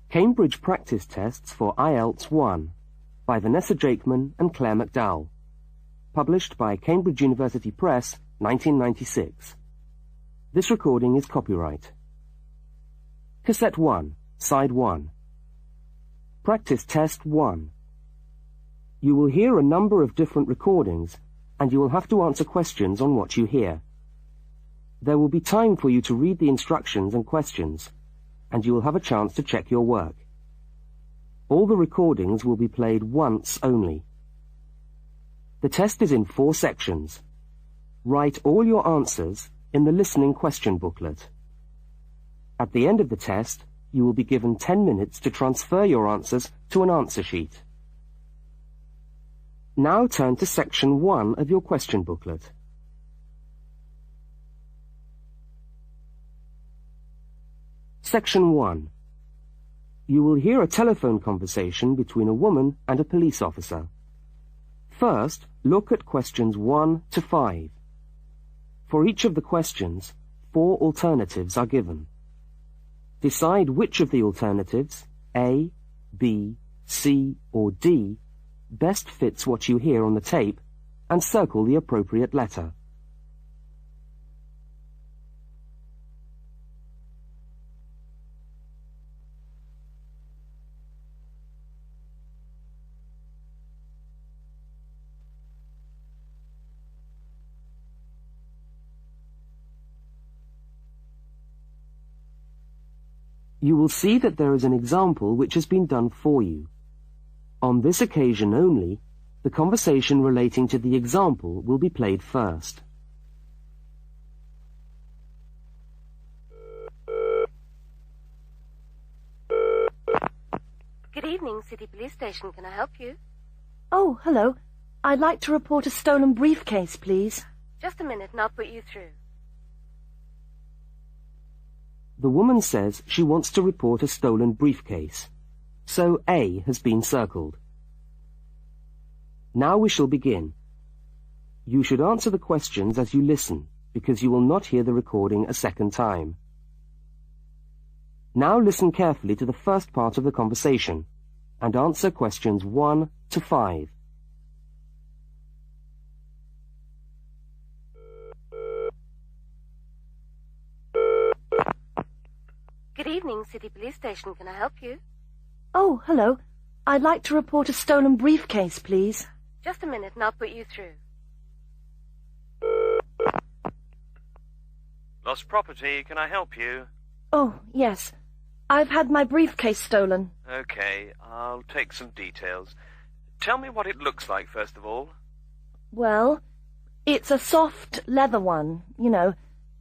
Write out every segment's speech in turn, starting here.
Cambridge Practice Tests for IELTS 1 by Vanessa Jakeman and Claire McDowell. Published by Cambridge University Press, 1996. This recording is copyright. Cassette 1, Side 1. Practice Test 1. You will hear a number of different recordings, and you will have to answer questions on what you hear. There will be time for you to read the instructions and questions, and you will have a chance to check your work. All the recordings will be played once only. The test is in 4 sections. Write all your answers in the listening question booklet. At the end of the test, you will be given 10 minutes to transfer your answers to an answer sheet. Now turn to section 1 of your question booklet. Section 1. You will hear a telephone conversation between a woman and a police officer. First, look at questions 1 to 5. For each of the questions, 4 alternatives are given. Decide which of the alternatives, A, B, C, or D, best fits what you hear on the tape, and circle the appropriate letter. You will see that there is an example which has been done for you. On this occasion only, the conversation relating to the example will be played first. Good evening, City Police Station. Can I help you? Oh, hello. I'd like to report a stolen briefcase, please. Just a minute and I'll put you through. The woman says she wants to report a stolen briefcase, so A has been circled. Now we shall begin. You should answer the questions as you listen, because you will not hear the recording a second time. Now listen carefully to the first part of the conversation, and answer questions 1 to 5. Good evening, City Police Station. Can I help you? Oh, hello. I'd like to report a stolen briefcase, please. Just a minute and I'll put you through. Lost property, can I help you? Oh, yes. I've had my briefcase stolen. Okay, I'll take some details. Tell me what it looks like, first of all. Well, it's a soft leather one, you know,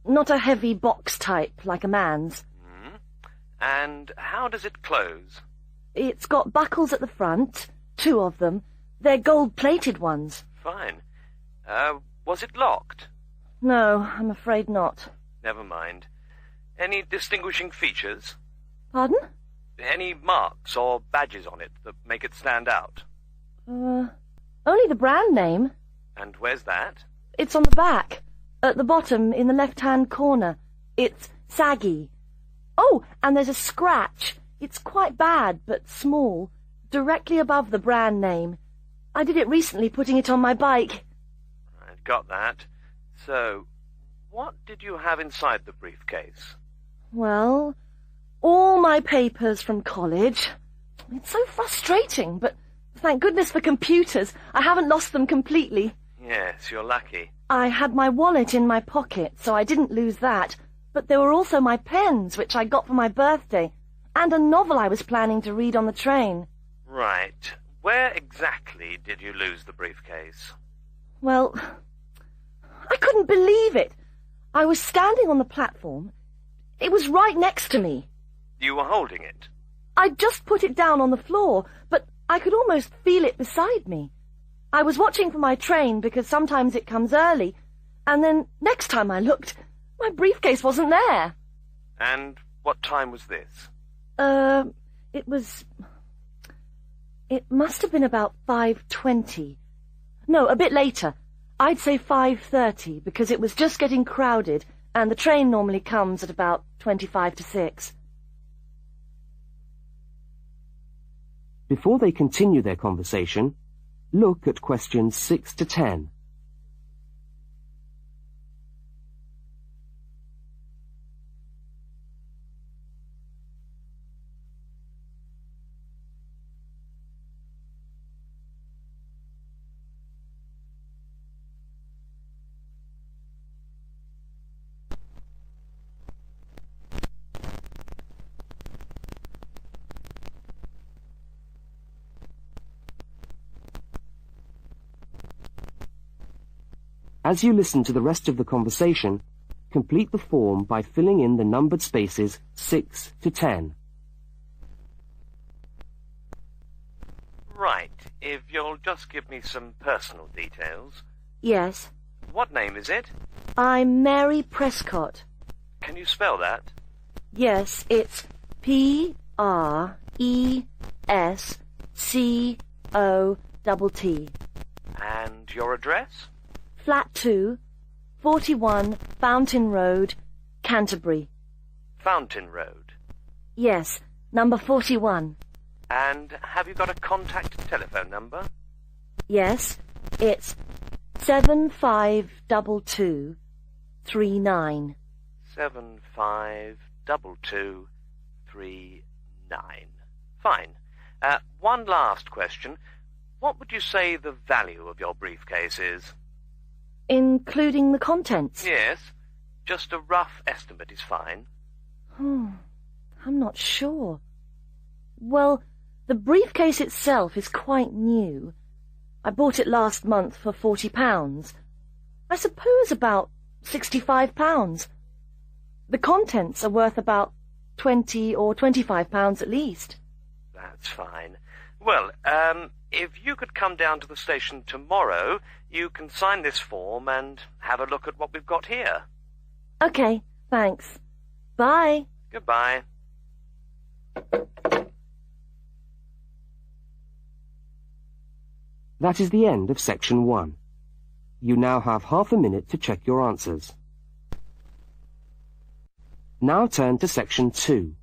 not a heavy box type like a man's. And how does it close? It's got buckles at the front, 2 of them. They're gold-plated ones. Fine. Was it locked? No, I'm afraid not. Never mind. Any distinguishing features? Pardon? Any marks or badges on it that make it stand out? Only the brand name. And where's that? It's on the back, at the bottom in the left-hand corner. It's saggy. Oh, and there's a scratch. It's quite bad, but small, directly above the brand name. I did it recently, putting it on my bike. I've got that. So, what did you have inside the briefcase? Well, all my papers from college. It's so frustrating, but thank goodness for computers. I haven't lost them completely. Yes, you're lucky. I had my wallet in my pocket, so I didn't lose that. But there were also my pens, which I got for my birthday, and a novel I was planning to read on the train. Right. Where exactly did you lose the briefcase? Well, I couldn't believe it. I was standing on the platform. It was right next to me. You were holding it? I'd just put it down on the floor, but I could almost feel it beside me. I was watching for my train because sometimes it comes early, and then next time I looked, my briefcase wasn't there. And what time was this? It must have been about 5:20. No, a bit later. I'd say 5:30, because it was just getting crowded, and the train normally comes at about 25 to 6. Before they continue their conversation, look at questions 6 to 10. As you listen to the rest of the conversation, complete the form by filling in the numbered spaces 6 to 10. Right. If you'll just give me some personal details. Yes. What name is it? I'm Mary Prescott. Can you spell that? Yes, it's Prescott. And your address? Flat 2, 41 Fountain Road, Canterbury. Fountain Road. Yes, number 41. And have you got a contact telephone number? Yes, it's 752239. 752239. Fine. One last question. What would you say the value of your briefcase is? Including the contents? Yes. Just a rough estimate is fine. I'm not sure. Well, the briefcase itself is quite new. I bought it last month for £40. I suppose about £65. The contents are worth about £20 or £25 at least. That's fine. Well, if you could come down to the station tomorrow, you can sign this form and have a look at what we've got here. Okay, thanks. Bye. Goodbye. That is the end of section 1. You now have half a minute to check your answers. Now turn to section 2.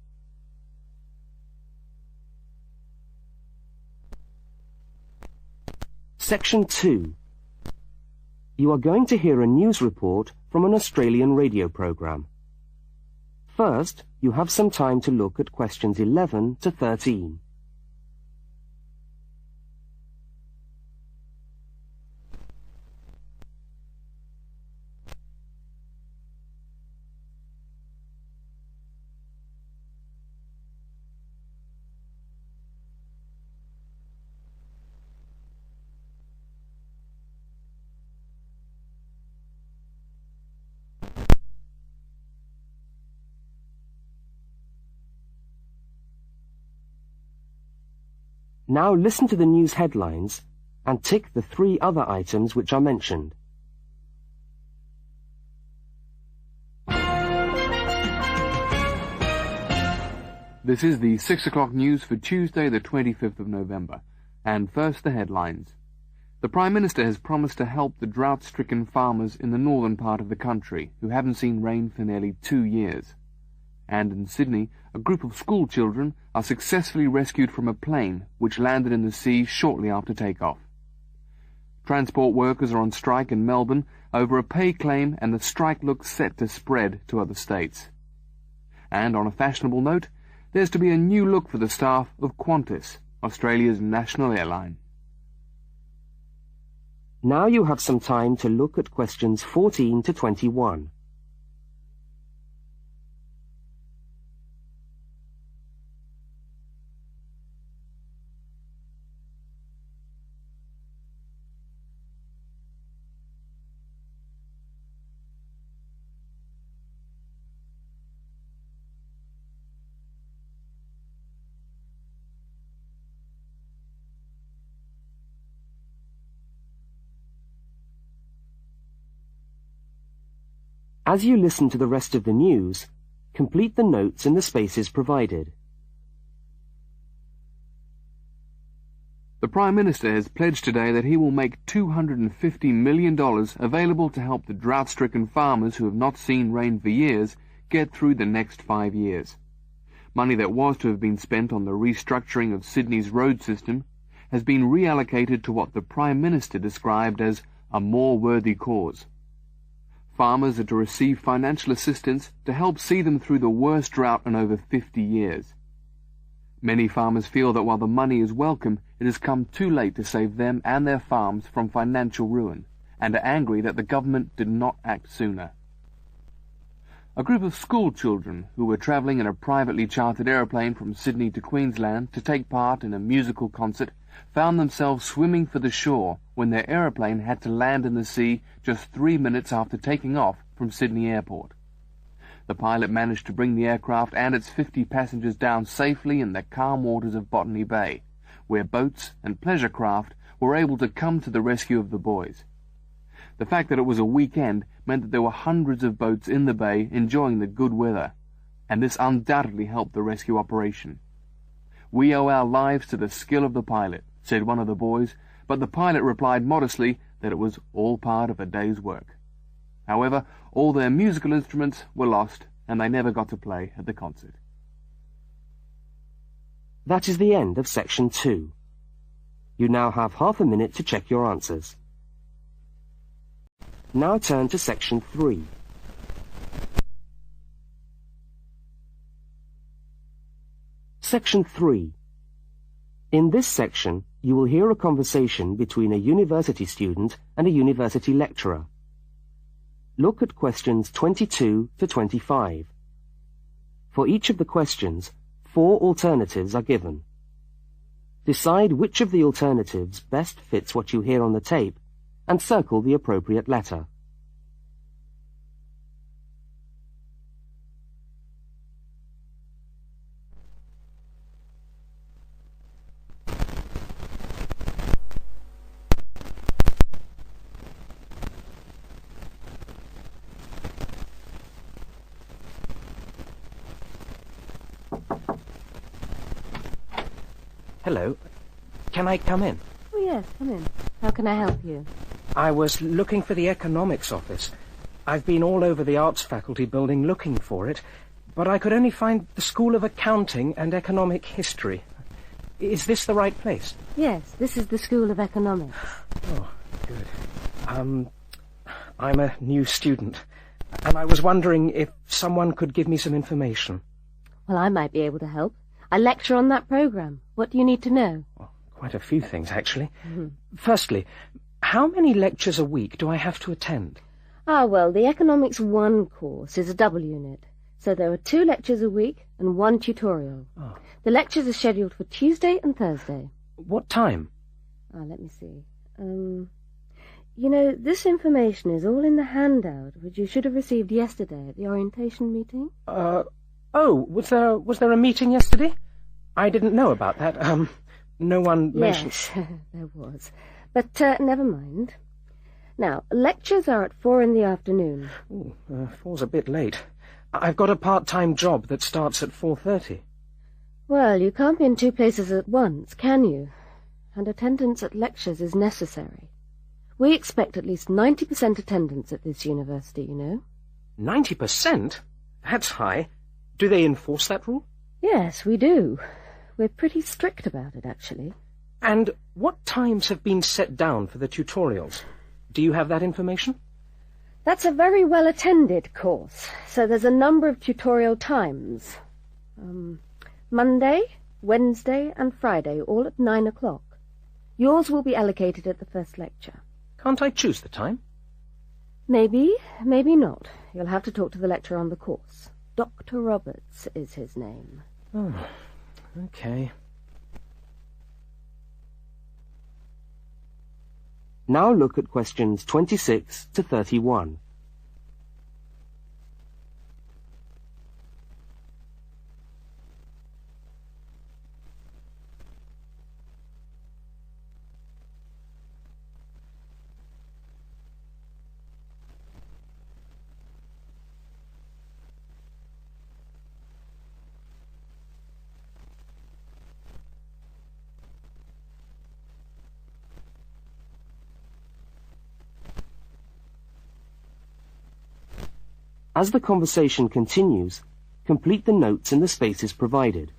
Section 2. You are going to hear a news report from an Australian radio program. First, you have some time to look at questions 11 to 13. Now listen to the news headlines and tick the 3 other items which are mentioned. This is the 6 o'clock news for Tuesday the 25th of November. And first the headlines. The Prime Minister has promised to help the drought-stricken farmers in the northern part of the country who haven't seen rain for nearly 2 years. And in Sydney, a group of school children are successfully rescued from a plane which landed in the sea shortly after takeoff. Transport workers are on strike in Melbourne over a pay claim, and the strike looks set to spread to other states. And on a fashionable note, there's to be a new look for the staff of Qantas, Australia's national airline. Now you have some time to look at questions 14 to 21. As you listen to the rest of the news, complete the notes in the spaces provided. The Prime Minister has pledged today that he will make $250 million available to help the drought-stricken farmers who have not seen rain for years get through the next 5 years. Money that was to have been spent on the restructuring of Sydney's road system has been reallocated to what the Prime Minister described as a more worthy cause. Farmers are to receive financial assistance to help see them through the worst drought in over 50 years. Many farmers feel that while the money is welcome, it has come too late to save them and their farms from financial ruin, and are angry that the government did not act sooner. A group of school children who were travelling in a privately chartered aeroplane from Sydney to Queensland to take part in a musical concert found themselves swimming for the shore when their aeroplane had to land in the sea just 3 minutes after taking off from Sydney Airport. The pilot managed to bring the aircraft and its 50 passengers down safely in the calm waters of Botany Bay, where boats and pleasure craft were able to come to the rescue of the boys. The fact that it was a weekend meant that there were hundreds of boats in the bay enjoying the good weather, and this undoubtedly helped the rescue operation. "We owe our lives to the skill of the pilot," said one of the boys, but the pilot replied modestly that it was all part of a day's work. However, all their musical instruments were lost, and they never got to play at the concert. That is the end of section 2. You now have half a minute to check your answers. Now turn to section 3. Section 3. In this section, you will hear a conversation between a university student and a university lecturer. Look at questions 22 to 25. For each of the questions, 4 alternatives are given. Decide which of the alternatives best fits what you hear on the tape and circle the appropriate letter. Hello. Can I come in? Oh, yes, come in. How can I help you? I was looking for the economics office. I've been all over the arts faculty building looking for it, but I could only find the School of Accounting and Economic History. Is this the right place? Yes, this is the School of Economics. Oh, good. I'm a new student, and I was wondering if someone could give me some information. Well, I might be able to help. I lecture on that program. What do you need to know? Well, quite a few things, actually. Firstly, how many lectures a week do I have to attend? Well, the Economics 1 course is a double unit. So there are 2 lectures a week and 1 tutorial. Oh. The lectures are scheduled for Tuesday and Thursday. What time? Let me see. You know, this information is all in the handout, which you should have received yesterday at the orientation meeting. Oh, was there a meeting yesterday? I didn't know about that. No one mentioned... Yes, there was. But never mind. Now, lectures are at 4 in the afternoon. Ooh, 4's a bit late. I've got a part-time job that starts at 4:30. Well, you can't be in 2 places at once, can you? And attendance at lectures is necessary. We expect at least 90% attendance at this university, you know. 90%? That's high. Do they enforce that rule? Yes, we do. We're pretty strict about it, actually. And what times have been set down for the tutorials? Do you have that information? That's a very well-attended course, so there's a number of tutorial times. Monday, Wednesday, and Friday, all at 9 o'clock. Yours will be allocated at the first lecture. Can't I choose the time? Maybe, maybe not. You'll have to talk to the lecturer on the course. Dr. Roberts is his name. Oh, okay. Now look at questions 26 to 31. As the conversation continues, complete the notes in the spaces provided.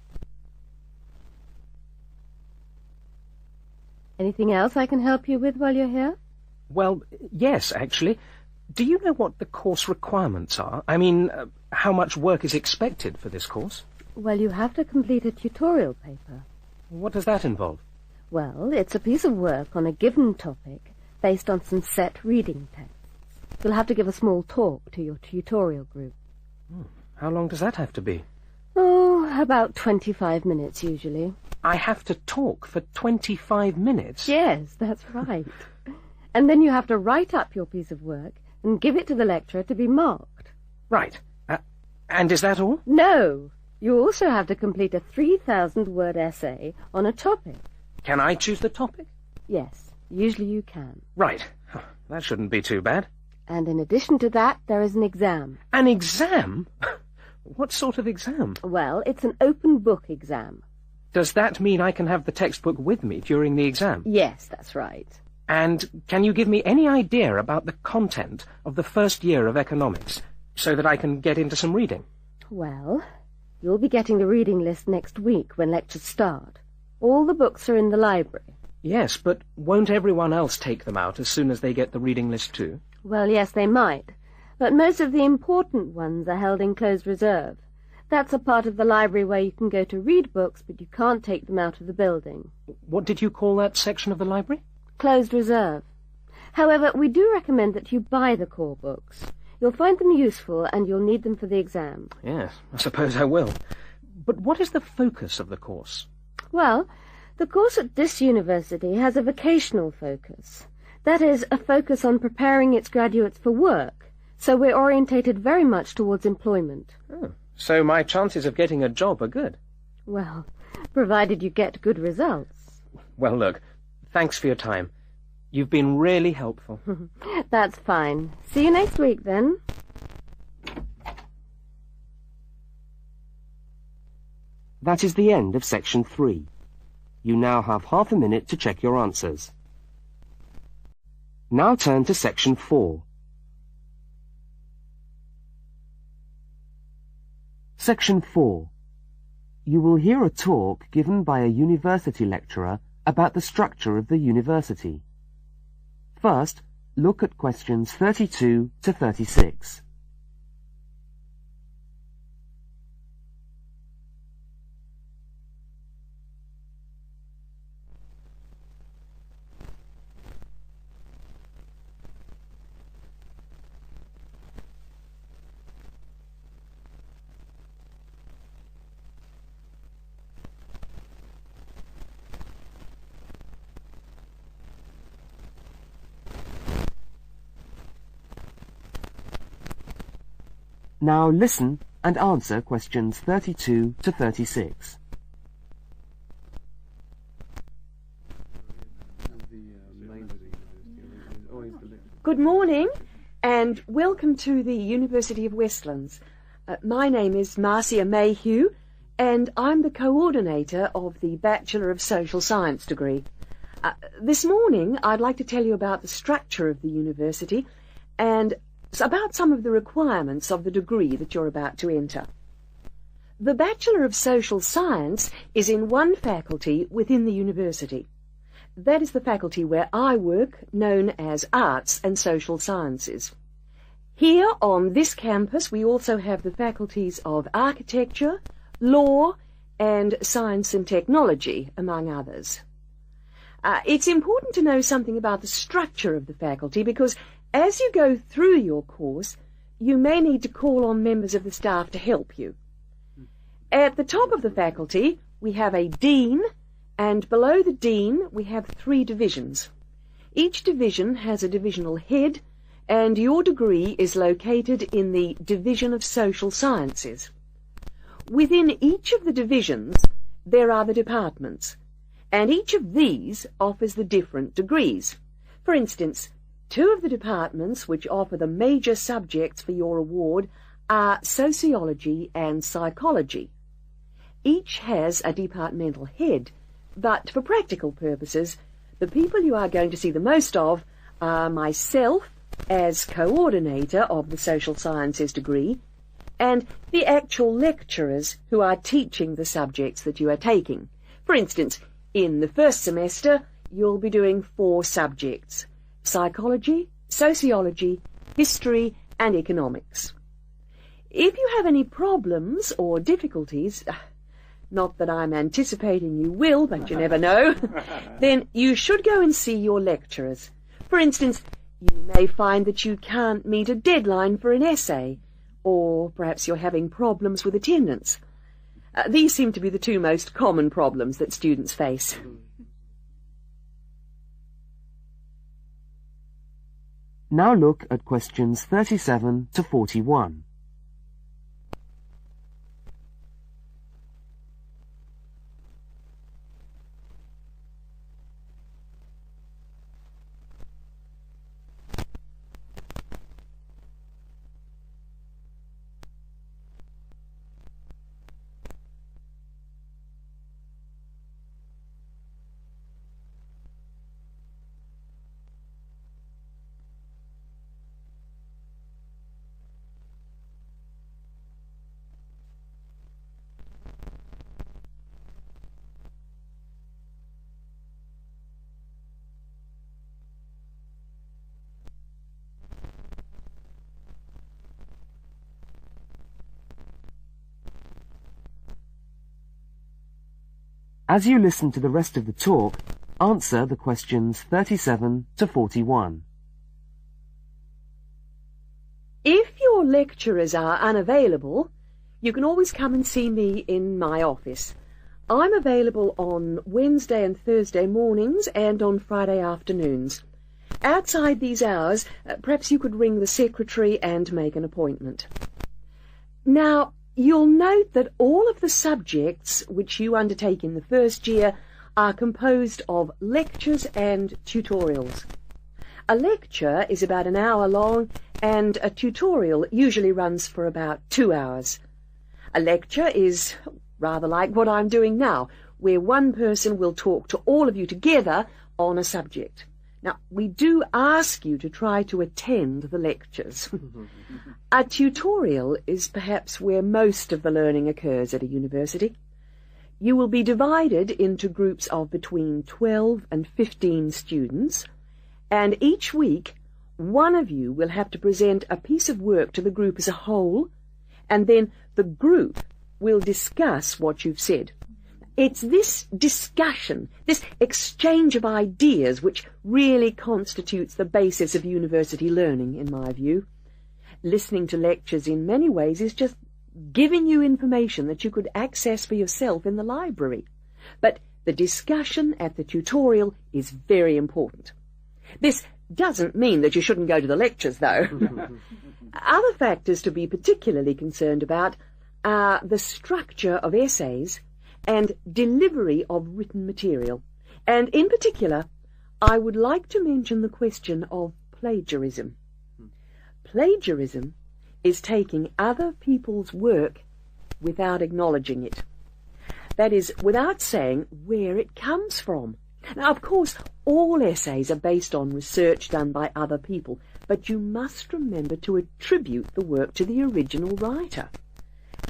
Anything else I can help you with while you're here? Well, yes, actually. Do you know what the course requirements are? I mean, how much work is expected for this course? Well, you have to complete a tutorial paper. What does that involve? Well, it's a piece of work on a given topic based on some set reading texts. You'll have to give a small talk to your tutorial group. How long does that have to be? Oh, about 25 minutes usually. I have to talk for 25 minutes? Yes, that's right. And then you have to write up your piece of work and give it to the lecturer to be marked. Right. And is that all? No. You also have to complete a 3,000-word essay on a topic. Can I choose the topic? Yes, usually you can. Right. That shouldn't be too bad. And in addition to that, there is an exam. An exam? What sort of exam? Well, it's an open book exam. Does that mean I can have the textbook with me during the exam? Yes, that's right. And can you give me any idea about the content of the first year of economics, so that I can get into some reading? Well, you'll be getting the reading list next week when lectures start. All the books are in the library. Yes, but won't everyone else take them out as soon as they get the reading list too? Well, yes, they might. But most of the important ones are held in closed reserve. That's a part of the library where you can go to read books, but you can't take them out of the building. What did you call that section of the library? Closed reserve. However, we do recommend that you buy the core books. You'll find them useful and you'll need them for the exam. Yes, I suppose I will. But what is the focus of the course? Well, the course at this university has a vocational focus. That is, a focus on preparing its graduates for work. So we're orientated very much towards employment. Oh, so my chances of getting a job are good? Well, provided you get good results. Well, look, thanks for your time. You've been really helpful. That's fine. See you next week, then. That is the end of section 3. You now have half a minute to check your answers. Now turn to section 4. Section 4. You will hear a talk given by a university lecturer about the structure of the university. First, look at questions 32 to 36. Now listen and answer questions 32 to 36. Good morning and welcome to the University of Westlands. My name is Marcia Mayhew and I'm the coordinator of the Bachelor of Social Science degree. This morning I'd like to tell you about the structure of the university and about some of the requirements of the degree that you're about to enter. The Bachelor of Social Science is in one faculty within the university. That is the faculty where I work, known as Arts and Social Sciences. Here on this campus we also have the faculties of Architecture, Law and Science and Technology, among others. It's important to know something about the structure of the faculty because as you go through your course, you may need to call on members of the staff to help you. At the top of the faculty, we have a dean, and below the dean, we have 3 divisions. Each division has a divisional head, and your degree is located in the Division of Social Sciences. Within each of the divisions, there are the departments, and each of these offers the different degrees. For instance, 2 of the departments which offer the major subjects for your award are sociology and psychology. Each has a departmental head, but for practical purposes, the people you are going to see the most of are myself as coordinator of the Social Sciences degree, and the actual lecturers who are teaching the subjects that you are taking. For instance, in the first semester, you'll be doing 4 subjects: psychology, sociology, history, and economics. If you have any problems or difficulties, not that I'm anticipating you will, but you never know, then you should go and see your lecturers. For instance, you may find that you can't meet a deadline for an essay, or perhaps you're having problems with attendance. These seem to be the 2 most common problems that students face. Now look at questions 37 to 41. As you listen to the rest of the talk, answer the questions 37 to 41. If your lecturers are unavailable, you can always come and see me in my office. I'm available on Wednesday and Thursday mornings and on Friday afternoons. Outside these hours, perhaps you could ring the secretary and make an appointment. Now, you'll note that all of the subjects which you undertake in the first year are composed of lectures and tutorials. A lecture is about an hour long, and a tutorial usually runs for about 2 hours. A lecture is rather like what I'm doing now, where one person will talk to all of you together on a subject. Now, we do ask you to try to attend the lectures. A tutorial is perhaps where most of the learning occurs at a university. You will be divided into groups of between 12 and 15 students, and each week one of you will have to present a piece of work to the group as a whole, and then the group will discuss what you've said. It's this discussion, this exchange of ideas, which really constitutes the basis of university learning, in my view. Listening to lectures in many ways is just giving you information that you could access for yourself in the library. But the discussion at the tutorial is very important. This doesn't mean that you shouldn't go to the lectures, though. Other factors to be particularly concerned about are the structure of essays and delivery of written material. And in particular, I would like to mention the question of plagiarism. Plagiarism is taking other people's work without acknowledging it. That is, without saying where it comes from. Now, of course, all essays are based on research done by other people, but you must remember to attribute the work to the original writer.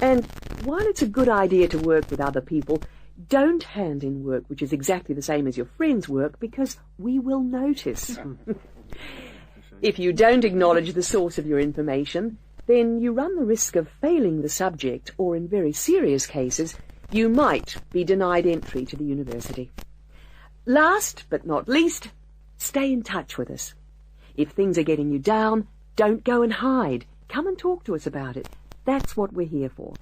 And while it's a good idea to work with other people, don't hand in work which is exactly the same as your friend's work, because we will notice. If you don't acknowledge the source of your information, then you run the risk of failing the subject, or in very serious cases, you might be denied entry to the university. Last but not least, stay in touch with us. If things are getting you down, don't go and hide. Come and talk to us about it. That's what we're here for.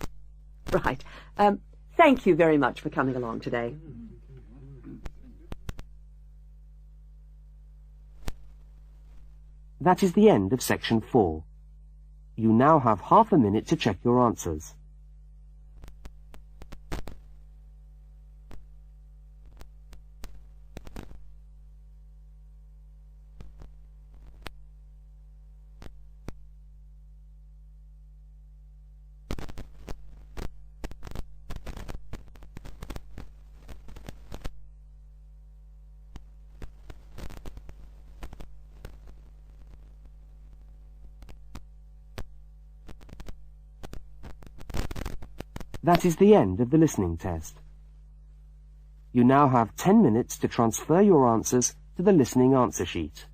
Right. Thank you very much for coming along today. That is the end of section 4. You now have half a minute to check your answers. That is the end of the listening test. You now have 10 minutes to transfer your answers to the listening answer sheet.